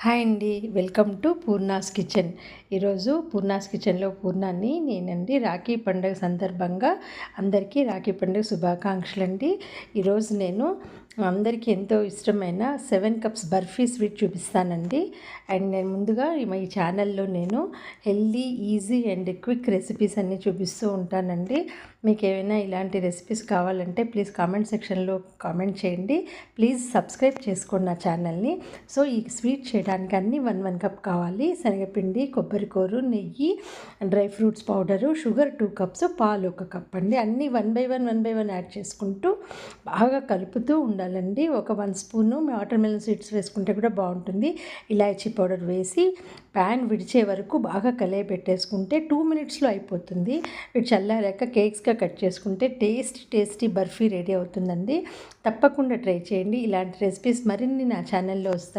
Hi అండి, welcome to Poorna's kitchen. ఈరోజు పూర్ణాస్ కిచెన్లో పూర్ణాన్ని నేనండి. రాఖీ పండుగ సందర్భంగా అందరికీ రాఖీ పండుగ శుభాకాంక్షలు అండి. ఈరోజు నేను అందరికీ ఎంతో ఇష్టమైన 7 కప్స్ బర్ఫీ స్వీట్ చూపిస్తానండి. అండ్ నేను ముందుగా ఈ ఛానల్లో నేను healthy, easy and quick recipes అన్నీ చూపిస్తూ ఉంటానండి. మీకు ఏమైనా ఇలాంటి రెసిపీస్ కావాలంటే ప్లీజ్ కామెంట్ సెక్షన్లో కామెంట్ చేయండి. ప్లీజ్ సబ్స్క్రైబ్ చేసుకోండి నా ఛానల్ని. సో ఈ స్వీట్ చేయడానికి అన్ని 1 కప్ కావాలి. శనగపిండి, కొబ్బరికూరు, నెయ్యి, dry fruits powder, sugar 2 cups, పాలు 1 కప్ అండి. అన్నీ 1 బై 1 యాడ్ చేసుకుంటూ బాగా కలుపుతూ ఉండాలండి. ఒక 1 స్పూను వాటర్ మెలన్ సీడ్స్ వేసుకుంటే కూడా బాగుంటుంది. ఇలాచీ పౌడర్ వేసి ప్యాన్ విడిచే వరకు బాగా పెట్టేసుకుంటే 2 మినిట్స్లో అయిపోతుంది. వీటి చల్లారాక కేక్స్గా కట్ చేసుకుంటే టేస్టీ బర్ఫీ రెడీ అవుతుందండి. తప్పకుండా ట్రై చేయండి. ఇలాంటి రెసిపీస్ మరిన్ని నా ఛానల్లో వస్తాయి.